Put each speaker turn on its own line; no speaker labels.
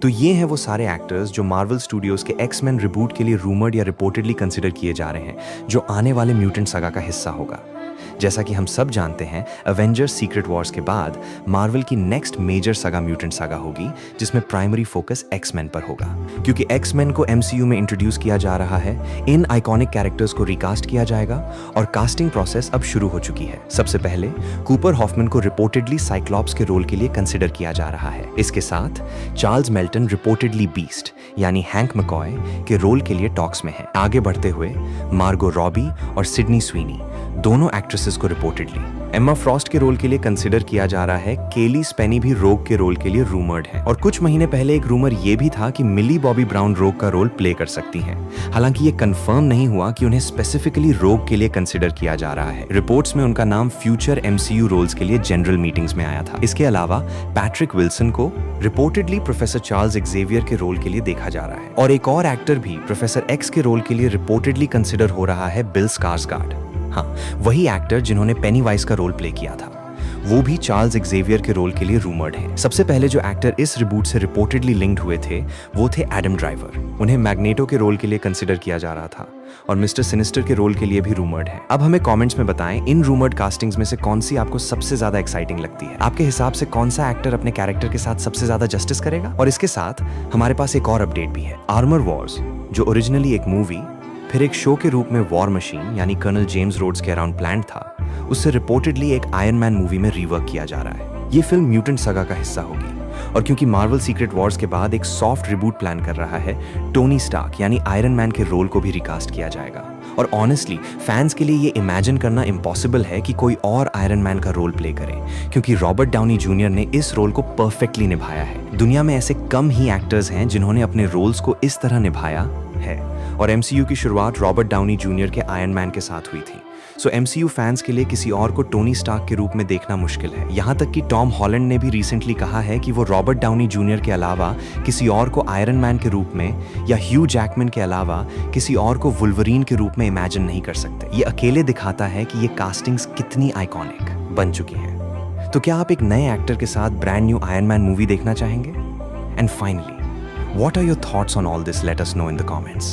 तो ये हैं वो सारे एक्टर्स जो मार्वल स्टूडियोज के एक्स-मैन रिबूट के लिए रूमर्ड या रिपोर्टेडली कंसिडर किए जा रहे हैं, जो आने वाले म्यूटेंट सागा का हिस्सा होगा। जैसा कि हम सब जानते हैं, अवेंजर्स सीक्रेट वॉर्स के बाद मार्वल की next major saga mutant saga होगी, जिसमें प्राइमरी फोकस एक्स-मैन पर होगा। क्योंकि एक्स-मैन को एमसीयू में इंट्रोड्यूस किया जा रहा है, इन आइकॉनिक कैरेक्टर्स को रिकास्ट किया जाएगा और कास्टिंग प्रोसेस अब शुरू हो चुकी है। सबसे पहले कूपर हॉफमैन को रिपोर्टेडली साइक्लॉप्स के रोल के लिए कंसिडर किया जा रहा है। इसके साथ चार्ल्स मेल्टन रिपोर्टेडली बीस्ट यानी हैंक मैकॉय के रोल के लिए टॉक्स में है। आगे बढ़ते हुए मार्गो रॉबी और सिडनी स्वीनी दोनों एक्ट्रेसेस को रिपोर्टेडली एम्मा फ्रॉस्ट के रोल के लिए कंसिडर किया जा रहा है। केली स्पेनी भी रोग के रोल के लिए रूमर्ड है और कुछ महीने पहले एक रूमर ये भी था कि मिली बॉबी ब्राउन रोग का रोल प्ले कर सकती हैं। हालांकि ये कंफर्म नहीं हुआ कि उन्हें स्पेसिफिकली रोग के लिए कंसिडर किया जा रहा है। रिपोर्ट्स में उनका नाम फ्यूचर एमसीयू रोल्स के लिए जनरल मीटिंग्स में आया था। इसके अलावा पैट्रिक विल्सन को रिपोर्टेडली प्रोफेसर चार्ल्स एक्जेवियर के रोल के लिए देखा जा रहा है और एक और एक्टर भी प्रोफेसर एक्स के रोल के लिए रिपोर्टेडली कंसिडर हो रहा है, बिल स्कार्सगार्ड। हाँ, वही एक्टर जिन्होंने पेनीवाइज का रोल प्ले किया था, वो भी चार्ल्स एक्जेवियर के रोल के लिए रूमर्ड है। सबसे पहले जो एक्टर इस रिबूट से रिपोर्टेडली लिंक्ड हुए थे वो थे एडम ड्राइवर। उन्हें मैग्नेटो के रोल के लिए कंसिडर किया जा रहा था और मिस्टर सिनिस्टर के रोल के लिए भी रूमर्ड है। अब हमें कमेंट्स में बताएं, इन रूमर्ड कास्टिंग्स में से कौन सी आपको सबसे ज्यादा एक्साइटिंग लगती है। आपके हिसाब से कौन सा एक्टर अपने कैरेक्टर के साथ सबसे ज्यादा जस्टिस करेगा। और इसके साथ हमारे पास एक और अपडेट भी है। आर्मर वॉर्स, जो ओरिजिनली एक मूवी फिर एक शो के रूप में वॉर मशीन यानी कर्नल जेम्स रोड्स के अराउंड प्लान था, उससे रिपोर्टेडली एक आयरन मैन मूवी में रीवर्क किया जा रहा है। ये फिल्म म्यूटेंट सागा का हिस्सा होगी और क्योंकि मार्वल सीक्रेट वॉर्स के बाद एक सॉफ्ट रिबूट प्लान कर रहा है, टोनी स्टार्क यानी आयरन मैन के रोल को भी रिकास्ट किया जाएगा। और ऑनेस्टली फैंस के लिए ये इमेजिन करना इम्पॉसिबल है कि कोई और आयरन मैन का रोल प्ले करे, क्योंकि रॉबर्ट डाउनी जूनियर ने इस रोल को परफेक्टली निभाया है। दुनिया में ऐसे कम ही एक्टर्स हैं जिन्होंने अपने रोल्स को इस तरह निभाया है और एमसीयू की शुरुआत रॉबर्ट डाउनी जूनियर के आयरन मैन के साथ हुई थी। सो एमसीयू फैंस के लिए किसी और को टोनी स्टार्क के रूप में देखना मुश्किल है। यहाँ तक कि टॉम हॉलैंड ने भी रिसेंटली कहा है कि वो रॉबर्ट डाउनी जूनियर के अलावा किसी और को आयरन मैन के रूप में या ह्यू जैकमैन के अलावा किसी और को वुल्वरीन के रूप में इमेजिन नहीं कर सकते। ये अकेले दिखाता है कि ये कास्टिंग्स कितनी आइकॉनिक बन चुकी हैं। तो क्या आप एक नए एक्टर के साथ brand new iron man movie देखना चाहेंगे? And finally, what are your thoughts on all this? Let us know in the comments.